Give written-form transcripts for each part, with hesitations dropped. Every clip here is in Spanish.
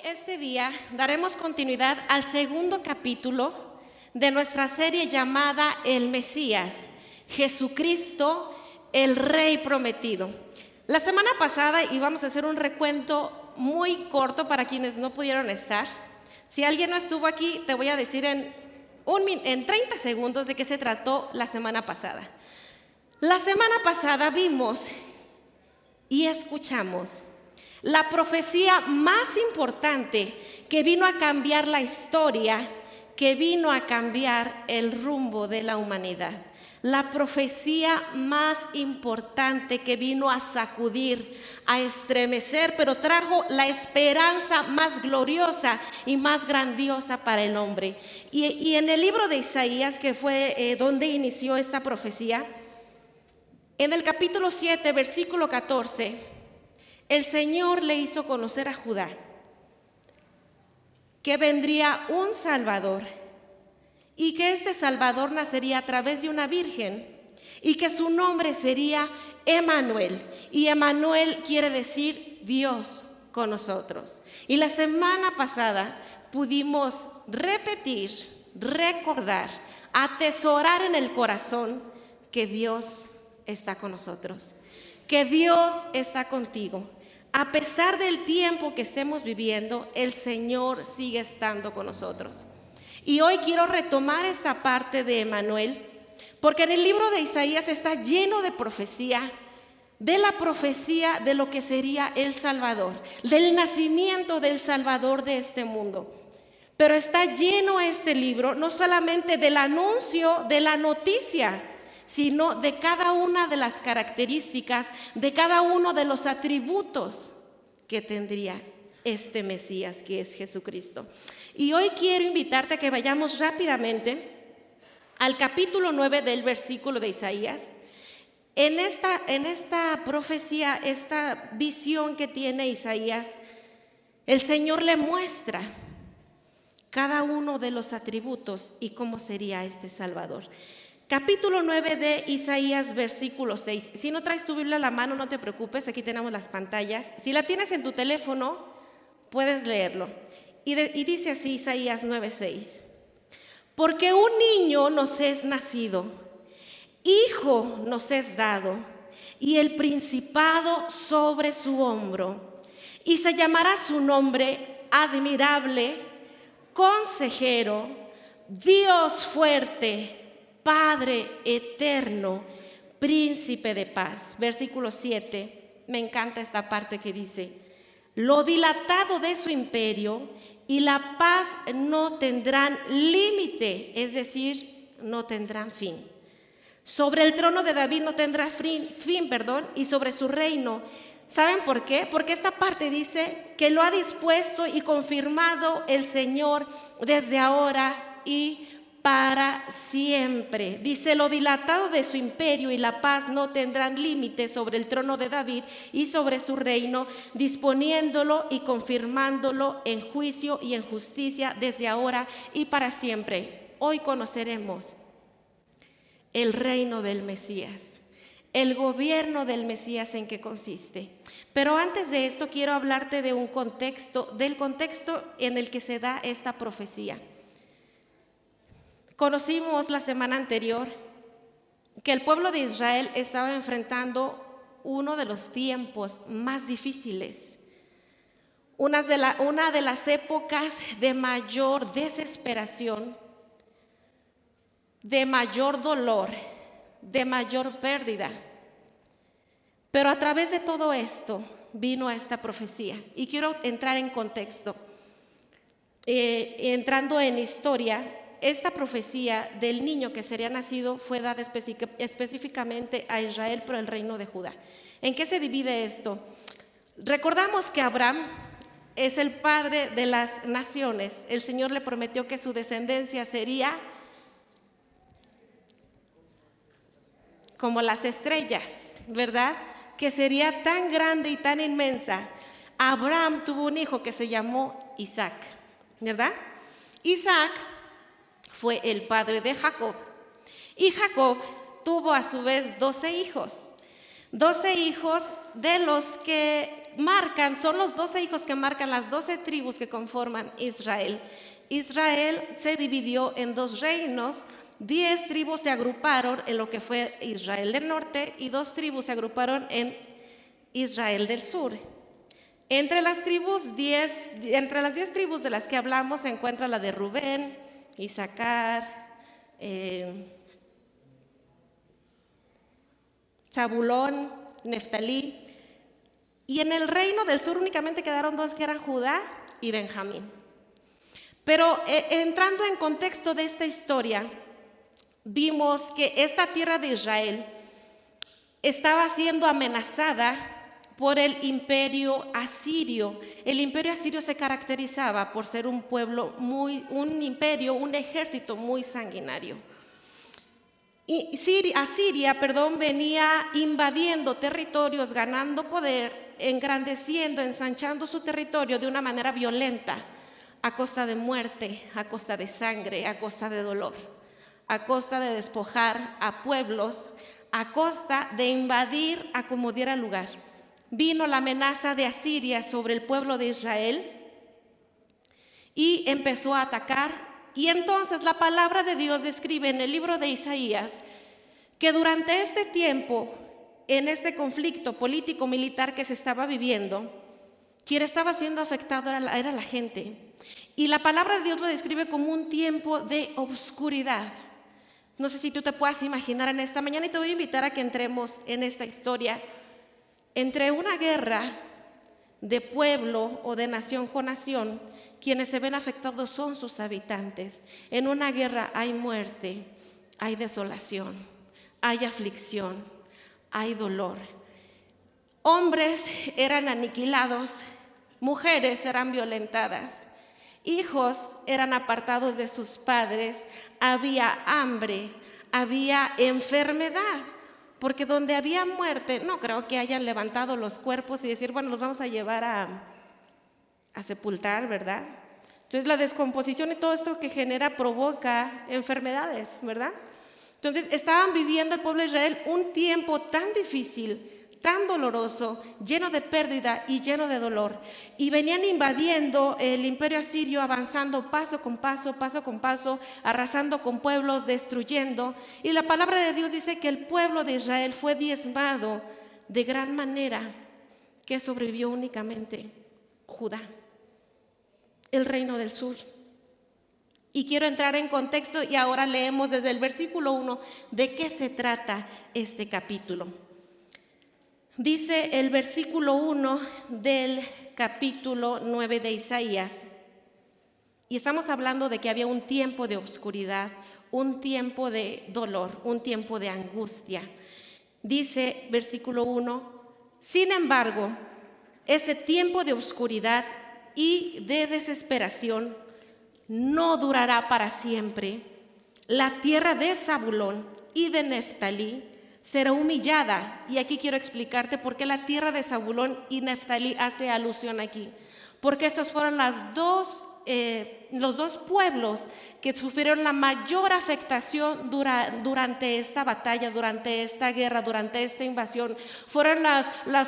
este día, daremos continuidad al segundo capítulo de nuestra serie llamada El Mesías, Jesucristo, el Rey prometido. La semana pasada íbamos a hacer un recuento muy corto para quienes no pudieron estar. Si alguien no estuvo aquí, te voy a decir en 30 segundos de qué se trató la semana pasada. La semana pasada vimos y escuchamos la profecía más importante que vino a cambiar la historia, que vino a cambiar el rumbo de la humanidad. La profecía más importante que vino a sacudir, a estremecer, pero trajo la esperanza más gloriosa y más grandiosa para el hombre. Y en el libro de Isaías, que fue donde inició esta profecía, en el capítulo 7, versículo 14, el Señor le hizo conocer a Judá que vendría un Salvador y que este Salvador nacería a través de una virgen y que su nombre sería Emmanuel. Y Emmanuel quiere decir Dios con nosotros. Y la semana pasada pudimos repetir, recordar, atesorar en el corazón que Dios está con nosotros, que Dios está contigo. A pesar del tiempo que estemos viviendo, el Señor sigue estando con nosotros. Y hoy quiero retomar esa parte de Emmanuel, porque en el libro de Isaías está lleno de profecía, de la profecía de lo que sería el Salvador, del nacimiento del Salvador de este mundo. Pero está lleno este libro no solamente del anuncio, de la noticia, sino de cada una de las características, de cada uno de los atributos que tendría este Mesías, que es Jesucristo. Y hoy quiero invitarte a que vayamos rápidamente al capítulo 9 del versículo de Isaías. En esta profecía, esta visión que tiene Isaías, el Señor le muestra cada uno de los atributos y cómo sería este Salvador. Capítulo 9 de Isaías, versículo 6. Si no traes tu Biblia a la mano, no te preocupes, aquí tenemos las pantallas. Si la tienes en tu teléfono, puedes leerlo. Y dice así Isaías 9:6. Porque un niño nos es nacido, hijo nos es dado, y el principado sobre su hombro. Y se llamará su nombre Admirable, Consejero, Dios fuerte, Padre eterno, Príncipe de paz. Versículo 7, me encanta esta parte que dice: lo dilatado de su imperio y la paz no tendrán límite, es decir, no tendrán fin. Sobre el trono de David no tendrá fin, y sobre su reino. ¿Saben por qué? Porque esta parte dice que lo ha dispuesto y confirmado el Señor desde ahora y para siempre. Dice: lo dilatado de su imperio y la paz no tendrán límite sobre el trono de David y sobre su reino, disponiéndolo y confirmándolo en juicio y en justicia desde ahora y para siempre. Hoy conoceremos el reino del Mesías, el gobierno del Mesías, en qué consiste. Pero antes de esto quiero hablarte de un contexto, del contexto en el que se da esta profecía. Conocimos la semana anterior que el pueblo de Israel estaba enfrentando uno de los tiempos más difíciles, una de las épocas de mayor desesperación, de mayor dolor, de mayor pérdida. Pero a través de todo esto vino esta profecía. Y quiero entrar en contexto, entrando en historia. Esta profecía del niño que sería nacido fue dada específicamente a Israel por el reino de Judá. ¿En qué se divide esto? Recordamos que Abraham es el padre de las naciones. El Señor le prometió que su descendencia sería como las estrellas, ¿verdad? Que sería tan grande y tan inmensa. Abraham tuvo un hijo que se llamó Isaac, ¿verdad? Isaac fue el padre de Jacob. Y Jacob tuvo a su vez 12 hijos. 12 hijos de los que marcan, son los 12 hijos que marcan las 12 tribus que conforman Israel. Israel se dividió en 2 reinos, 10 tribus se agruparon en lo que fue Israel del norte y 2 tribus se agruparon en Israel del sur. Entre las 10 tribus de las que hablamos se encuentra la de Rubén, Isaacar, Zabulón, Neftalí. Y en el reino del sur únicamente quedaron 2 que eran Judá y Benjamín. Pero entrando en contexto de esta historia, vimos que esta tierra de Israel estaba siendo amenazada por el imperio asirio. El imperio asirio se caracterizaba por ser un ejército muy sanguinario. Y Asiria venía invadiendo territorios, ganando poder, engrandeciendo, ensanchando su territorio de una manera violenta, a costa de muerte, a costa de sangre, a costa de dolor, a costa de despojar a pueblos, a costa de invadir a como diera lugar. Vino la amenaza de Asiria sobre el pueblo de Israel y empezó a atacar. Y entonces la palabra de Dios describe en el libro de Isaías que durante este tiempo, en este conflicto político-militar que se estaba viviendo, quien estaba siendo afectado era la gente. Y la palabra de Dios lo describe como un tiempo de obscuridad. No sé si tú te puedas imaginar en esta mañana, y te voy a invitar a que entremos en esta historia entre una guerra de pueblo o de nación con nación. Quienes se ven afectados son sus habitantes. En una guerra hay muerte, hay desolación, hay aflicción, hay dolor. Hombres eran aniquilados, mujeres eran violentadas, hijos eran apartados de sus padres, había hambre, había enfermedad. Porque donde había muerte, no creo que hayan levantado los cuerpos y decir, bueno, los vamos a llevar a sepultar, ¿verdad? Entonces la descomposición y todo esto que genera provoca enfermedades, ¿verdad? Entonces estaban viviendo el pueblo de Israel un tiempo tan difícil, tan doloroso, lleno de pérdida y lleno de dolor. Y venían invadiendo el imperio asirio, avanzando paso con paso, arrasando con pueblos, destruyendo. Y la palabra de Dios dice que el pueblo de Israel fue diezmado de gran manera, que sobrevivió únicamente Judá, el reino del sur. Y quiero entrar en contexto y ahora leemos desde el versículo 1 de qué se trata este capítulo. Dice el versículo 1 del capítulo 9 de Isaías, y estamos hablando de que había un tiempo de oscuridad, un tiempo de dolor, un tiempo de angustia. Dice versículo 1, sin embargo, ese tiempo de oscuridad y de desesperación no durará para siempre. La tierra de Zabulón y de Neftalí será humillada. Y aquí quiero explicarte por qué la tierra de Zabulón y Neftalí hace alusión aquí. Porque estos fueron los dos pueblos que sufrieron la mayor afectación durante esta batalla, durante esta guerra, durante esta invasión. Fueron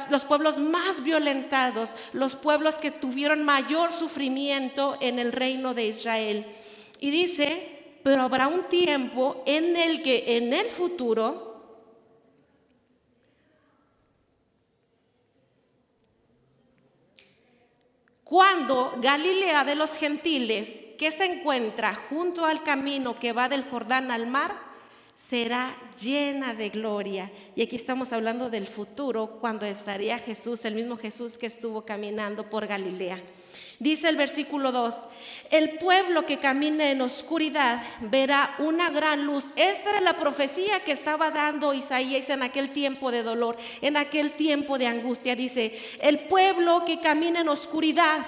los pueblos más violentados, los pueblos que tuvieron mayor sufrimiento en el reino de Israel. Y dice, pero habrá un tiempo en el que en el futuro cuando Galilea de los gentiles, que se encuentra junto al camino que va del Jordán al mar, será llena de gloria. Y aquí estamos hablando del futuro, cuando estaría Jesús, el mismo Jesús que estuvo caminando por Galilea. Dice el versículo 2, el pueblo que camina en oscuridad verá una gran luz. Esta era la profecía que estaba dando Isaías en aquel tiempo de dolor, en aquel tiempo de angustia. Dice, el pueblo que camina en oscuridad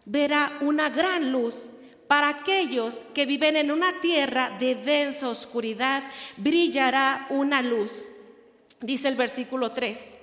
verá una gran luz. Para aquellos que viven en una tierra de densa oscuridad, brillará una luz. Dice el versículo 3,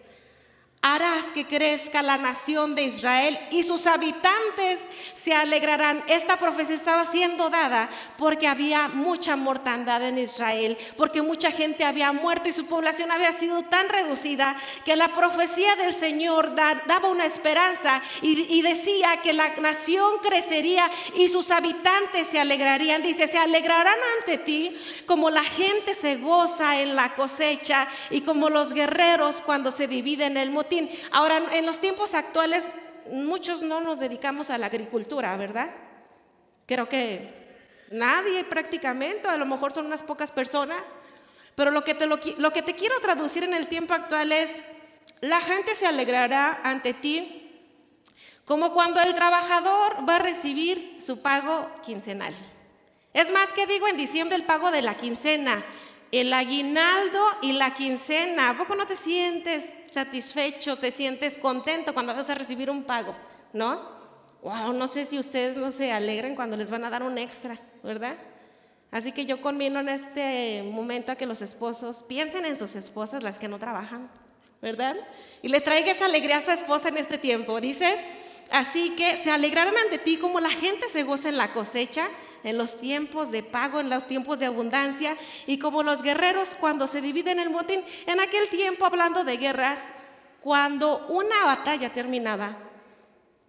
Harás que crezca la nación de Israel y sus habitantes se alegrarán. Esta profecía estaba siendo dada porque había mucha mortandad en Israel, porque mucha gente había muerto y su población había sido tan reducida que la profecía del Señor daba una esperanza y decía que la nación crecería y sus habitantes se alegrarían. Dice, se alegrarán ante ti como la gente se goza en la cosecha y como los guerreros cuando se dividen el motín. Ahora, en los tiempos actuales, muchos no nos dedicamos a la agricultura, ¿verdad? Creo que nadie prácticamente, a lo mejor son unas pocas personas, pero lo que te quiero traducir en el tiempo actual es, la gente se alegrará ante ti como cuando el trabajador va a recibir su pago quincenal. Es más, que digo en diciembre el pago de la quincena, el aguinaldo y la quincena. ¿A poco no te sientes satisfecho, te sientes contento cuando vas a recibir un pago? ¿No? Wow, no sé si ustedes no se alegran cuando les van a dar un extra, ¿verdad? Así que yo conmino en este momento a que los esposos piensen en sus esposas, las que no trabajan, ¿verdad? Y le traiga esa alegría a su esposa en este tiempo. Dice, así que se alegrarán ante ti como la gente se goza en la cosecha, en los tiempos de pago, en los tiempos de abundancia, y como los guerreros cuando se dividen el botín. En aquel tiempo, hablando de guerras, cuando una batalla terminaba,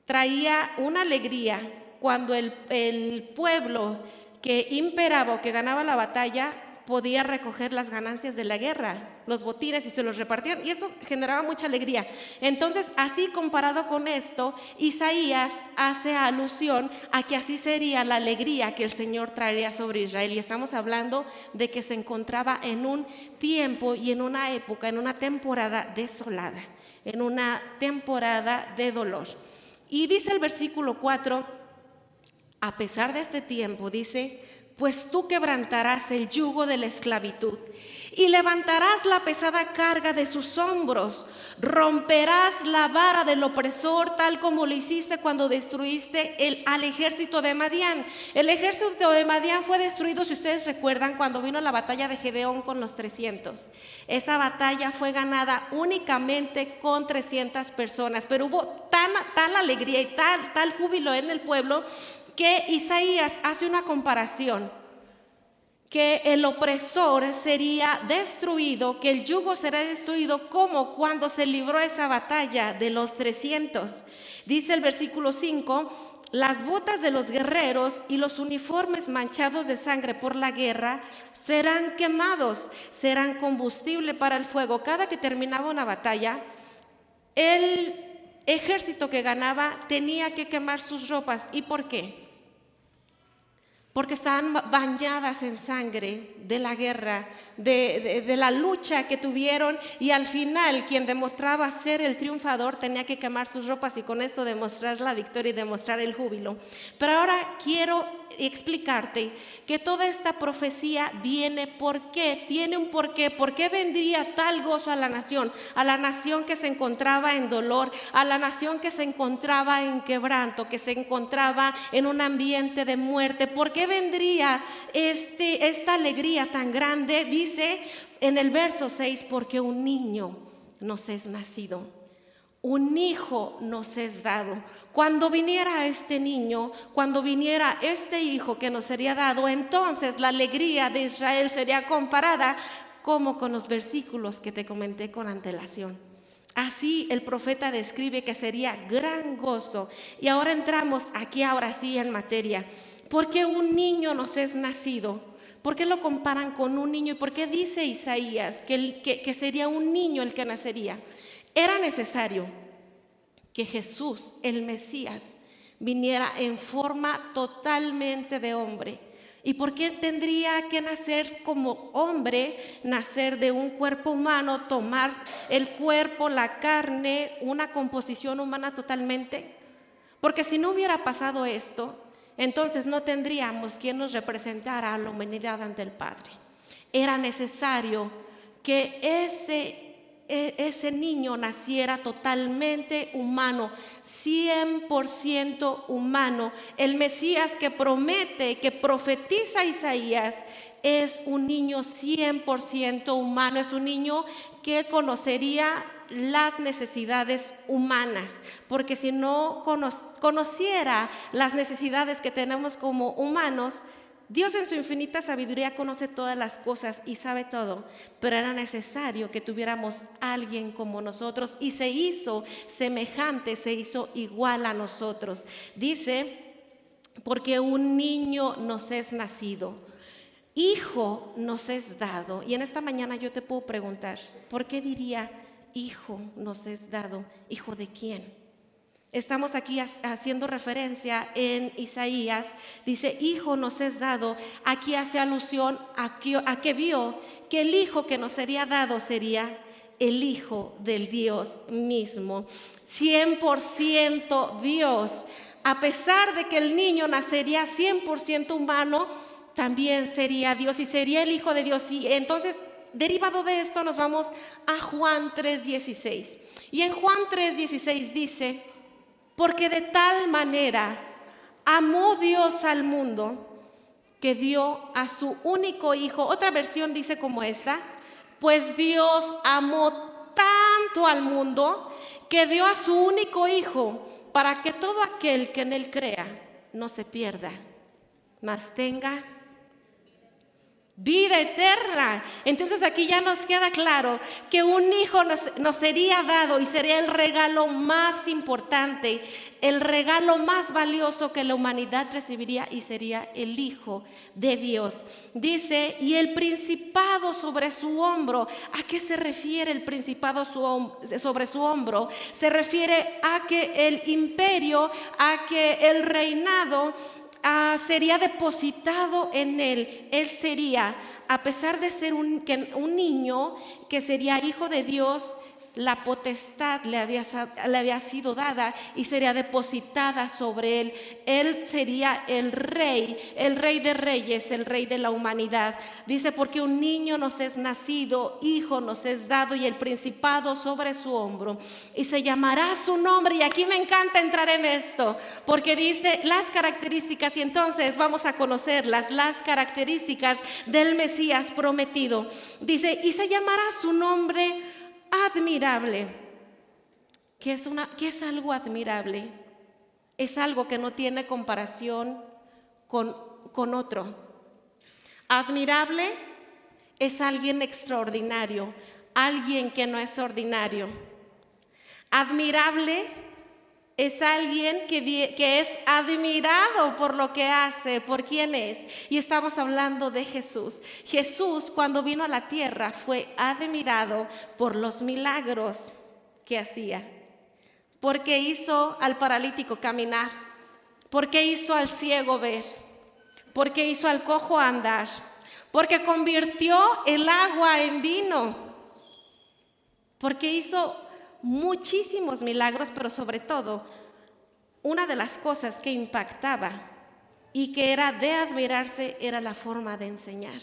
traía una alegría cuando el pueblo que imperaba o que ganaba la batalla podía recoger las ganancias de la guerra, los botines, y se los repartían, y eso generaba mucha alegría. Entonces, así comparado con esto, Isaías hace alusión a que así sería la alegría que el Señor traería sobre Israel, y estamos hablando de que se encontraba en un tiempo y en una época, en una temporada desolada, en una temporada de dolor. Y dice el versículo 4, a pesar de este tiempo, dice, pues tú quebrantarás el yugo de la esclavitud y levantarás la pesada carga de sus hombros, romperás la vara del opresor, tal como lo hiciste cuando destruiste al ejército de Madián. El ejército de Madián fue destruido, si ustedes recuerdan, cuando vino la batalla de Gedeón con los 300. Esa batalla fue ganada únicamente con 300 personas, pero hubo tal alegría y tal júbilo en el pueblo que Isaías hace una comparación, que el opresor sería destruido, que el yugo será destruido como cuando se libró esa batalla de los 300. Dice el versículo 5, las botas de los guerreros y los uniformes manchados de sangre por la guerra serán quemados, serán combustible para el fuego. Cada que terminaba una batalla, el ejército que ganaba tenía que quemar sus ropas. ¿Y por qué? Porque estaban bañadas en sangre de la guerra, de la lucha que tuvieron, y al final quien demostraba ser el triunfador tenía que quemar sus ropas y con esto demostrar la victoria y demostrar el júbilo. Pero ahora quiero explicarte que toda esta profecía viene porque tiene un porqué. ¿Por qué vendría tal gozo a la nación que se encontraba en dolor, a la nación que se encontraba en quebranto, que se encontraba en un ambiente de muerte? ¿Por qué vendría esta alegría tan grande? Dice en el verso 6, porque un niño nos es nacido, un hijo nos es dado. Cuando viniera este niño, cuando viniera este hijo que nos sería dado, entonces la alegría de Israel sería comparada como con los versículos que te comenté con antelación. Así el profeta describe que sería gran gozo. Y ahora entramos aquí, ahora sí, en materia. ¿Por qué un niño nos es nacido? ¿Por qué lo comparan con un niño? ¿Y por qué dice Isaías que sería un niño el que nacería? Era necesario que Jesús, el Mesías, viniera en forma totalmente de hombre. ¿Y por qué tendría que nacer como hombre, nacer de un cuerpo humano, tomar el cuerpo, la carne, una composición humana totalmente? Porque si no hubiera pasado esto, entonces no tendríamos quien nos representara a la humanidad ante el Padre. Era necesario que ese niño naciera totalmente humano, 100% humano. El Mesías que promete, que profetiza Isaías, es un niño 100% humano, es un niño que conocería las necesidades humanas, porque si no conociera las necesidades que tenemos como humanos, Dios en su infinita sabiduría conoce todas las cosas y sabe todo, pero era necesario que tuviéramos alguien como nosotros y se hizo semejante, se hizo igual a nosotros. Dice, porque un niño nos es nacido, hijo nos es dado. Y en esta mañana yo te puedo preguntar, ¿por qué diría hijo nos es dado? ¿Hijo de quién? Estamos aquí haciendo referencia en Isaías, dice, hijo nos es dado. Aquí hace alusión a que vio que el hijo que nos sería dado sería el hijo del Dios mismo, 100% Dios. A pesar de que el niño nacería 100% humano, también sería Dios y sería el hijo de Dios. Y entonces, derivado de esto, nos vamos a Juan 3:16. Y en Juan 3:16 dice, porque de tal manera amó Dios al mundo que dio a su único hijo. Otra versión dice como esta, pues Dios amó tanto al mundo que dio a su único hijo para que todo aquel que en él crea no se pierda, mas tenga vida eterna. Entonces aquí ya nos queda claro que un hijo nos sería dado y sería el regalo más importante, el regalo más valioso que la humanidad recibiría y sería el Hijo de Dios. Dice, y el principado sobre su hombro. ¿A qué se refiere el principado sobre su hombro? Se refiere a que el imperio, a que el reinado sería depositado en él. Él sería, a pesar de ser un niño que sería hijo de Dios, la potestad le había sido dada y sería depositada sobre él. Él sería el rey de reyes, el rey de la humanidad. Dice, porque un niño nos es nacido, hijo nos es dado y el principado sobre su hombro. Y se llamará su nombre. Y aquí me encanta entrar en esto, porque dice las características, y entonces vamos a conocerlas, las características del Mesías prometido. Dice, y se llamará su nombre admirable. ¿Qué es algo admirable? Es algo que no tiene comparación con otro. Admirable es alguien extraordinario, alguien que no es ordinario. Admirable es alguien que es admirado por lo que hace, por quién es. Y estamos hablando de Jesús. Jesús, cuando vino a la tierra, fue admirado por los milagros que hacía. Porque hizo al paralítico caminar. Porque hizo al ciego ver. Porque hizo al cojo andar. Porque convirtió el agua en vino. Porque hizo muchísimos milagros, pero sobre todo, una de las cosas que impactaba y que era de admirarse era la forma de enseñar.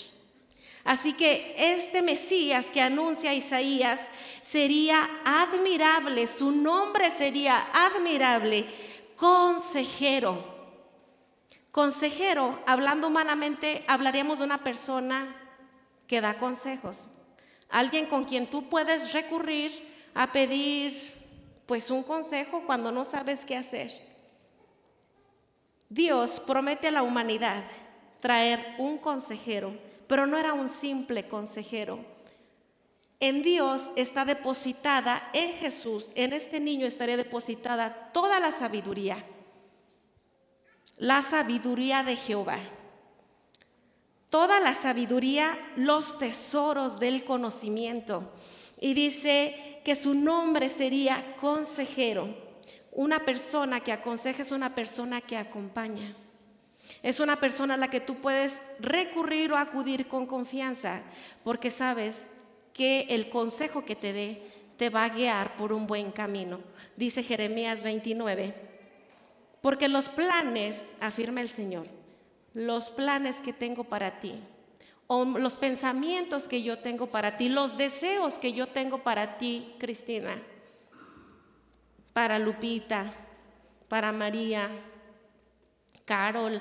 Así que este Mesías que anuncia Isaías sería admirable, su nombre sería admirable, consejero. Consejero, hablando humanamente, hablaríamos de una persona que da consejos, alguien con quien tú puedes recurrir a pedir pues un consejo cuando no sabes qué hacer. Dios promete a la humanidad traer un consejero, pero no era un simple consejero. En Dios está depositada, en Jesús, en este niño estaría depositada toda la sabiduría de Jehová. Toda la sabiduría, los tesoros del conocimiento. Y dice que su nombre sería consejero. Una persona que aconseja es una persona que acompaña. Es una persona a la que tú puedes recurrir o acudir con confianza, porque sabes que el consejo que te dé te va a guiar por un buen camino. Dice Jeremías 29, porque los planes, afirma el Señor, los planes que tengo para ti, o los pensamientos que yo tengo para ti, los deseos que yo tengo para ti, Cristina, para Lupita, para María, Carol,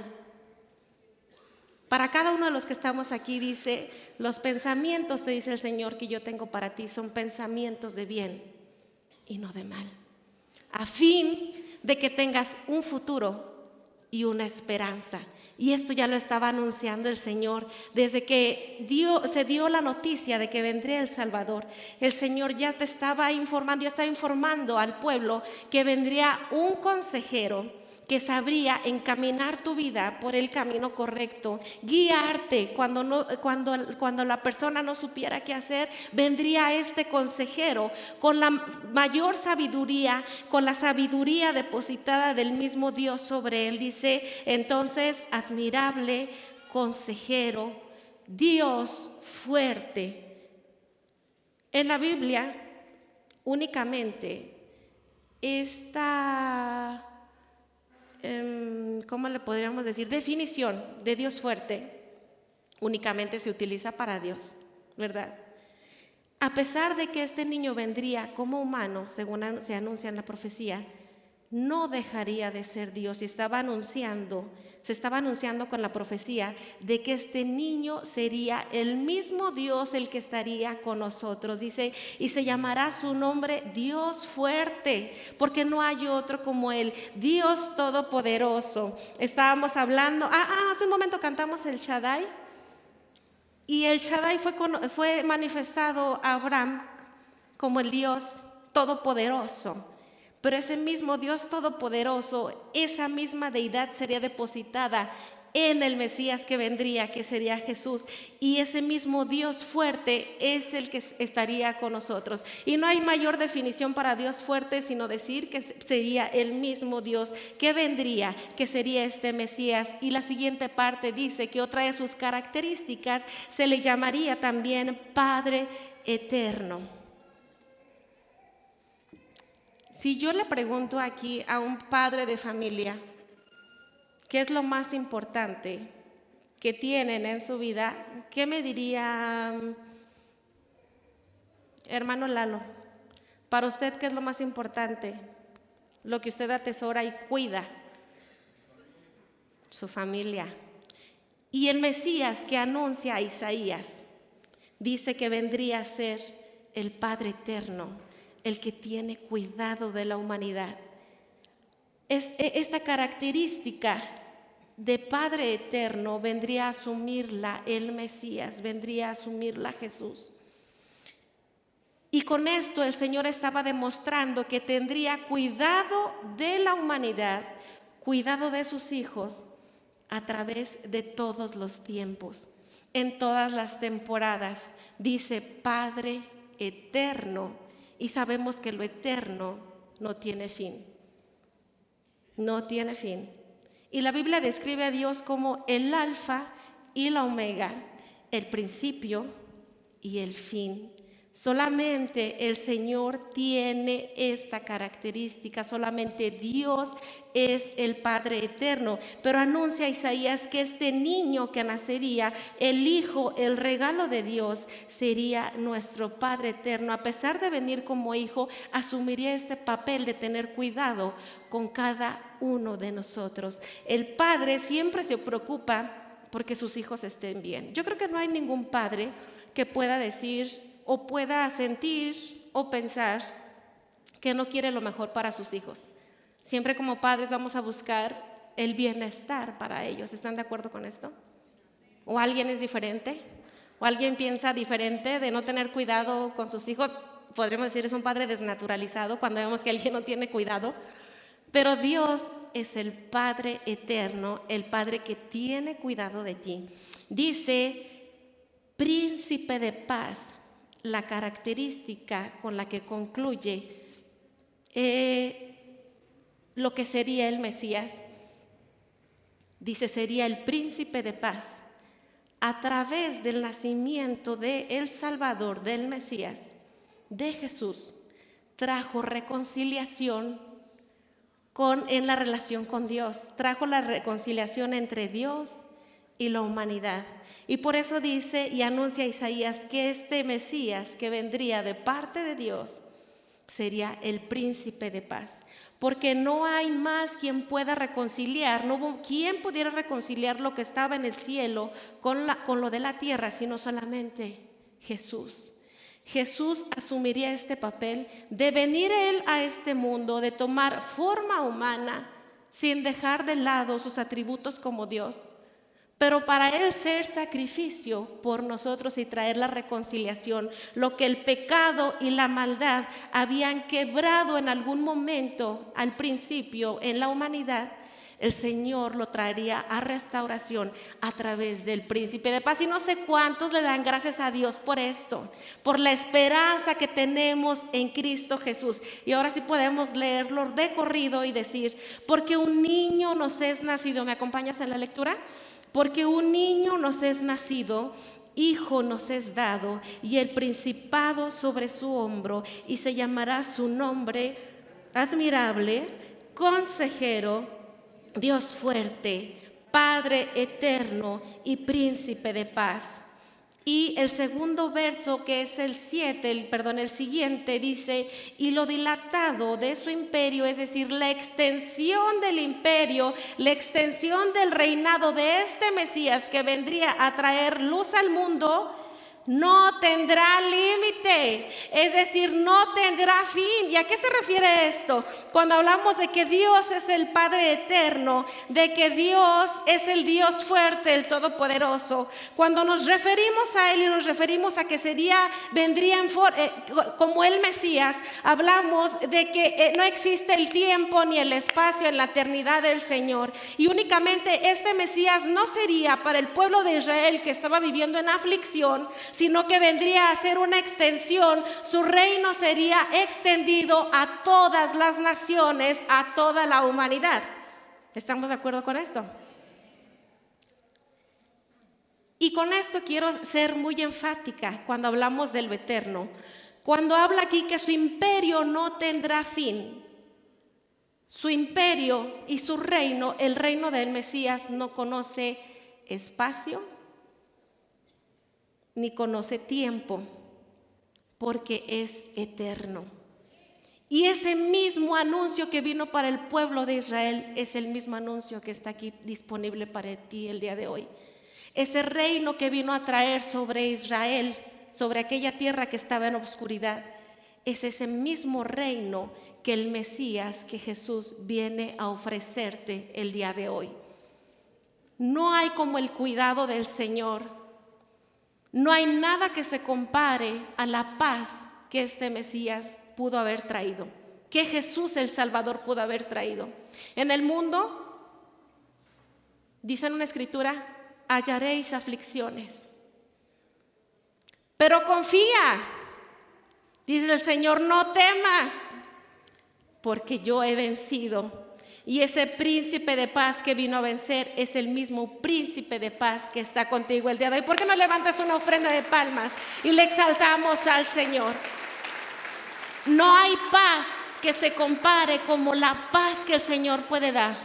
para cada uno de los que estamos aquí, dice, los pensamientos, te dice el Señor, que yo tengo para ti son pensamientos de bien. y no de mal, a fin de que tengas un futuro y una esperanza. Y esto ya lo estaba anunciando el Señor desde que se dio la noticia de que vendría el Salvador. El Señor ya te estaba informando, ya estaba informando al pueblo que vendría un consejero que sabría encaminar tu vida por el camino correcto, guiarte cuando la persona no supiera qué hacer. Vendría este consejero con la mayor sabiduría, con la sabiduría depositada del mismo Dios sobre él. Dice entonces, admirable consejero, Dios fuerte. En la Biblia únicamente esta, ¿cómo le podríamos decir? Definición de Dios fuerte únicamente se utiliza para Dios, ¿verdad? A pesar de que este niño vendría como humano, según se anuncia en la profecía, no dejaría de ser Dios. Se estaba anunciando con la profecía de que este niño sería el mismo Dios el que estaría con nosotros. Dice, y se llamará su nombre Dios fuerte, porque no hay otro como él, Dios todopoderoso. Estábamos hablando, hace un momento cantamos el Shaddai, y el Shaddai fue manifestado a Abraham como el Dios todopoderoso. Pero ese mismo Dios todopoderoso, esa misma deidad sería depositada en el Mesías que vendría, que sería Jesús. Y ese mismo Dios fuerte es el que estaría con nosotros. Y no hay mayor definición para Dios fuerte sino decir que sería el mismo Dios que vendría, que sería este Mesías. Y la siguiente parte dice que otra de sus características se le llamaría también Padre Eterno. Si yo le pregunto aquí a un padre de familia, ¿qué es lo más importante que tienen en su vida? ¿Qué me diría, hermano Lalo? Para usted, ¿qué es lo más importante? Lo que usted atesora y cuida. Su familia. Y el Mesías que anuncia a Isaías dice que vendría a ser el Padre Eterno, el que tiene cuidado de la humanidad. Esta característica de Padre Eterno vendría a asumirla el Mesías, vendría a asumirla Jesús. Y con esto el Señor estaba demostrando que tendría cuidado de la humanidad, cuidado de sus hijos a través de todos los tiempos, en todas las temporadas. Dice Padre Eterno. Y sabemos que lo eterno no tiene fin. No tiene fin. Y la Biblia describe a Dios como el alfa y la omega, el principio y el fin. Solamente el Señor tiene esta característica, solamente Dios es el Padre Eterno. Pero anuncia Isaías que este niño que nacería, el Hijo, el regalo de Dios, sería nuestro Padre Eterno. A pesar de venir como hijo, asumiría este papel de tener cuidado con cada uno de nosotros. El Padre siempre se preocupa porque sus hijos estén bien. Yo creo que no hay ningún padre que pueda decir o pueda sentir o pensar que no quiere lo mejor para sus hijos. Siempre como padres vamos a buscar el bienestar para ellos. ¿Están de acuerdo con esto? ¿O alguien es diferente? ¿O alguien piensa diferente de no tener cuidado con sus hijos? Podríamos decir es un padre desnaturalizado cuando vemos que alguien no tiene cuidado. Pero Dios es el Padre Eterno, el Padre que tiene cuidado de ti. Dice, Príncipe de paz, la característica con la que concluye lo que sería el Mesías. Dice, sería el príncipe de paz. A través del nacimiento del Salvador, del Mesías, de Jesús, trajo reconciliación en la relación con Dios. Trajo la reconciliación entre Dios y la humanidad. Y por eso dice y anuncia Isaías que este Mesías que vendría de parte de Dios sería el príncipe de paz, porque no hay más quien pueda reconciliar, no hubo quien pudiera reconciliar lo que estaba en el cielo con lo de la tierra, sino solamente Jesús. Jesús asumiría este papel de venir Él a este mundo, de tomar forma humana sin dejar de lado sus atributos como Dios, pero para Él ser sacrificio por nosotros y traer la reconciliación, lo que el pecado y la maldad habían quebrado en algún momento al principio en la humanidad, el Señor lo traería a restauración a través del príncipe de paz. Y no sé cuántos le dan gracias a Dios por esto, por la esperanza que tenemos en Cristo Jesús. Y ahora sí podemos leerlo de corrido y decir: porque un niño nos es nacido. ¿Me acompañas en la lectura? Porque un niño nos es nacido, hijo nos es dado, y el principado sobre su hombro, y se llamará su nombre admirable, consejero, Dios fuerte, Padre eterno y príncipe de paz. Y el segundo verso, que es el siguiente, dice: y lo dilatado de su imperio, es decir, la extensión del imperio, la extensión del reinado de este Mesías que vendría a traer luz al mundo, no tendrá límite, es decir, no tendrá fin. ¿Y a qué se refiere esto? Cuando hablamos de que Dios es el Padre eterno, de que Dios es el Dios fuerte, el todopoderoso, cuando nos referimos a Él y nos referimos a que vendría como el Mesías, hablamos de que no existe el tiempo ni el espacio en la eternidad del Señor, y únicamente este Mesías no sería para el pueblo de Israel que estaba viviendo en aflicción, sino que vendría a ser una extensión. Su reino sería extendido a todas las naciones, a toda la humanidad. ¿Estamos de acuerdo con esto? Y con esto quiero ser muy enfática cuando hablamos de lo eterno. Cuando habla aquí que su imperio no tendrá fin, su imperio y su reino, el reino del Mesías, no conoce espacio ni conoce tiempo, porque es eterno. Y ese mismo anuncio que vino para el pueblo de Israel es el mismo anuncio que está aquí disponible para ti el día de hoy. Ese reino que vino a traer sobre Israel, sobre aquella tierra que estaba en oscuridad, es ese mismo reino que el Mesías, que Jesús viene a ofrecerte el día de hoy. No hay como el cuidado del Señor. No hay nada que se compare a la paz que este Mesías pudo haber traído, que Jesús el Salvador pudo haber traído. En el mundo, dice en una escritura, hallaréis aflicciones, pero confía, dice el Señor, no temas, porque yo he vencido. Y ese príncipe de paz que vino a vencer es el mismo príncipe de paz que está contigo el día de hoy. ¿Por qué no levantas una ofrenda de palmas y le exaltamos al Señor? No hay paz que se compare como la paz que el Señor puede dar.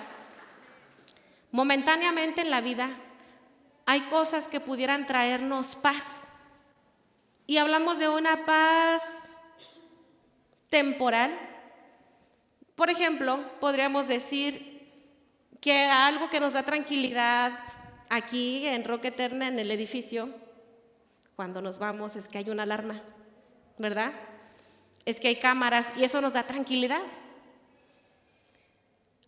Momentáneamente en la vida hay cosas que pudieran traernos paz. Y hablamos de una paz temporal. Por ejemplo, podríamos decir que algo que nos da tranquilidad aquí en Roca Eterna, en el edificio, cuando nos vamos, es que hay una alarma, ¿verdad? Es que hay cámaras y eso nos da tranquilidad.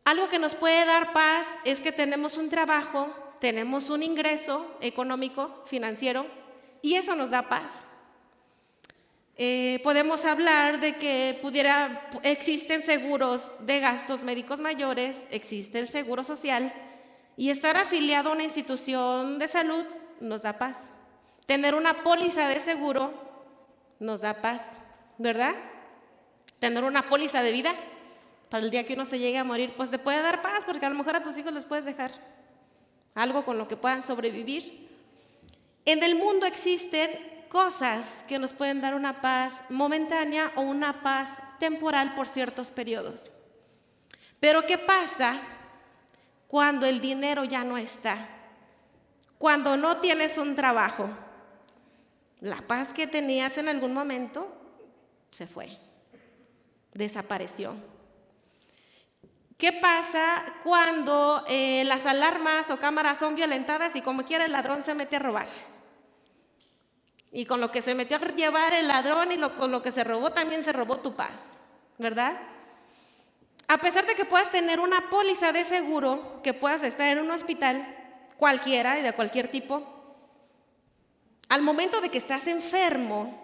Algo que nos puede dar paz es que tenemos un trabajo, tenemos un ingreso económico, financiero, y eso nos da paz. Podemos hablar de que existen seguros de gastos médicos mayores, existe el seguro social, y estar afiliado a una institución de salud nos da paz. Tener una póliza de seguro nos da paz, ¿verdad? Tener una póliza de vida para el día que uno se llegue a morir, pues te puede dar paz, porque a lo mejor a tus hijos les puedes dejar algo con lo que puedan sobrevivir. En el mundo existen cosas que nos pueden dar una paz momentánea o una paz temporal por ciertos periodos. Pero ¿qué pasa cuando el dinero ya no está? Cuando no tienes un trabajo. La paz que tenías en algún momento se fue, desapareció. ¿Qué pasa cuando las alarmas o cámaras son violentadas y como quiera el ladrón se mete a robar? Y con lo que se metió a llevar el ladrón y con lo que se robó, también se robó tu paz, ¿verdad? A pesar de que puedas tener una póliza de seguro, que puedas estar en un hospital, cualquiera y de cualquier tipo, al momento de que estás enfermo,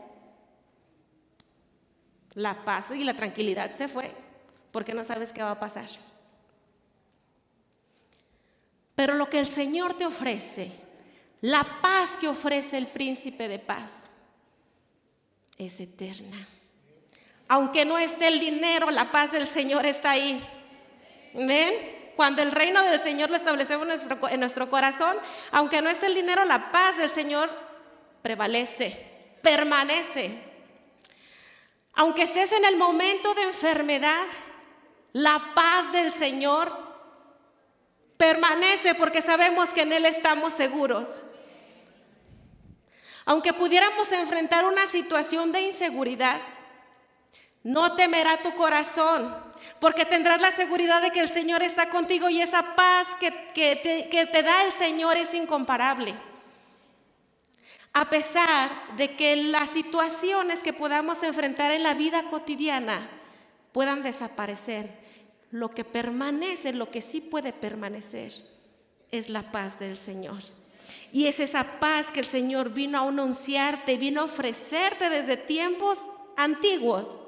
la paz y la tranquilidad se fue, porque no sabes qué va a pasar. Pero lo que el Señor te ofrece, la paz que ofrece el príncipe de paz, es eterna. Aunque no esté el dinero, la paz del Señor está ahí. ¿Ven? Cuando el reino del Señor lo establecemos en nuestro corazón, aunque no esté el dinero, la paz del Señor prevalece, permanece. Aunque estés en el momento de enfermedad, la paz del Señor permanece, porque sabemos que en Él estamos seguros. Aunque pudiéramos enfrentar una situación de inseguridad, no temerá tu corazón, porque tendrás la seguridad de que el Señor está contigo, y esa paz que te da el Señor es incomparable. A pesar de que las situaciones que podamos enfrentar en la vida cotidiana puedan desaparecer, lo que permanece, lo que sí puede permanecer, es la paz del Señor. Y es esa paz que el Señor vino a anunciarte, vino a ofrecerte desde tiempos antiguos,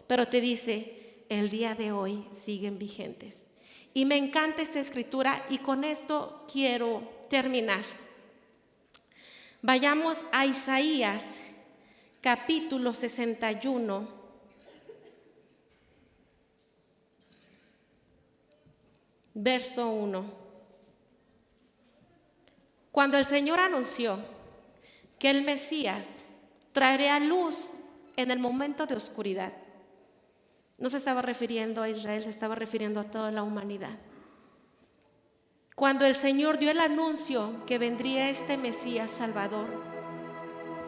pero te dice, el día de hoy siguen vigentes. Y me encanta esta escritura, y con esto quiero terminar. Vayamos a Isaías, capítulo 61, verso 1. Cuando el Señor anunció que el Mesías traería luz en el momento de oscuridad, no se estaba refiriendo a Israel, se estaba refiriendo a toda la humanidad. Cuando el Señor dio el anuncio que vendría este Mesías Salvador,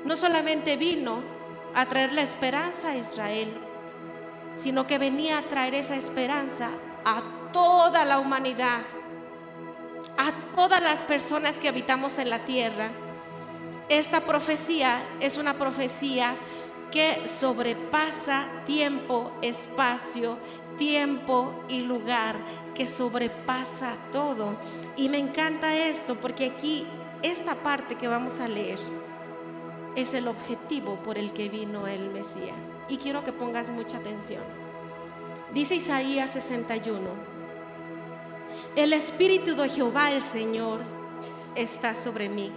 no solamente vino a traer la esperanza a Israel, sino que venía a traer esa esperanza a toda la humanidad, a todas las personas que habitamos en la tierra. Esta profecía es una profecía que sobrepasa tiempo, espacio, tiempo y lugar, que sobrepasa todo. Y me encanta esto, porque aquí esta parte que vamos a leer es el objetivo por el que vino el Mesías. Y quiero que pongas mucha atención. Dice Isaías 61: el Espíritu de Jehová el Señor está sobre mí,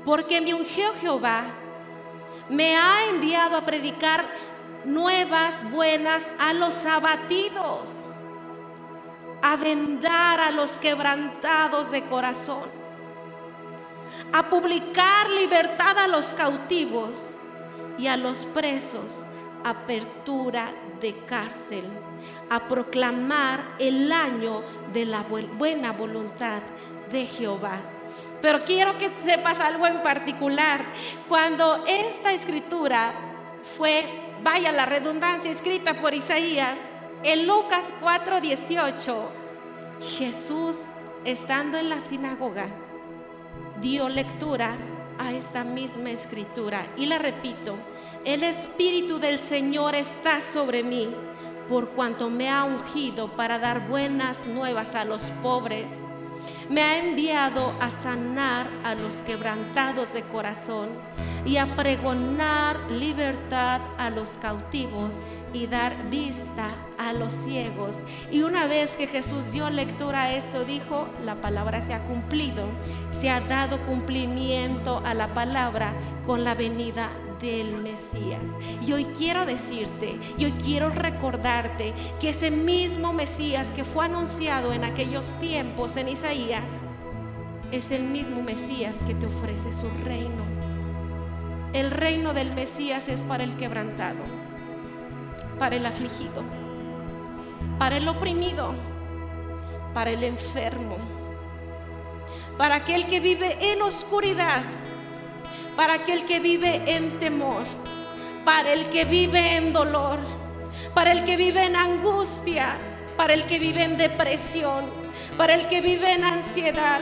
porque me ungió Jehová, me ha enviado a predicar nuevas buenas a los abatidos, a vendar a los quebrantados de corazón, a publicar libertad a los cautivos y a los presos apertura de cárcel, a proclamar el año de la buena voluntad de Jehová. Pero quiero que sepas algo en particular. Cuando esta escritura fue, vaya la redundancia, escrita por Isaías, en Lucas 4:18, Jesús, estando en la sinagoga, dio lectura a esta misma escritura, y la repito: el Espíritu del Señor está sobre mí, por cuanto me ha ungido para dar buenas nuevas a los pobres. Me ha enviado a sanar a los quebrantados de corazón y a pregonar libertad a los cautivos y dar vista a los ciegos. Y una vez que Jesús dio lectura a esto, dijo: la palabra se ha cumplido, se ha dado cumplimiento a la palabra con la venida del Mesías. Y hoy quiero decirte, y hoy quiero recordarte que ese mismo Mesías que fue anunciado en aquellos tiempos en Isaías es el mismo Mesías que te ofrece su reino. El reino del Mesías es para el quebrantado, para el afligido, para el oprimido, para el enfermo, para aquel que vive en oscuridad, para aquel que vive en temor, para el que vive en dolor, para el que vive en angustia, para el que vive en depresión, para el que vive en ansiedad,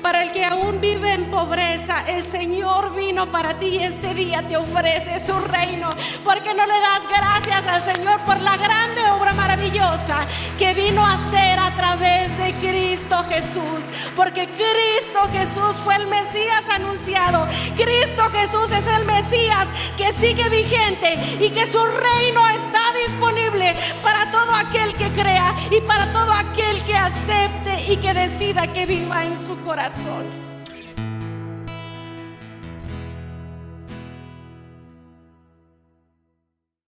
Para el que aún vive en pobreza, el Señor vino para ti y este día te ofrece su reino. Porque no le das gracias al Señor por la grande obra maravillosa que vino a hacer a través de Cristo Jesús. Porque Cristo Jesús fue el Mesías anunciado. Cristo Jesús es el Mesías que sigue vigente y que su reino está disponible para todo aquel que crea y para todo aquel que acepte y que decida que viva en su corazón.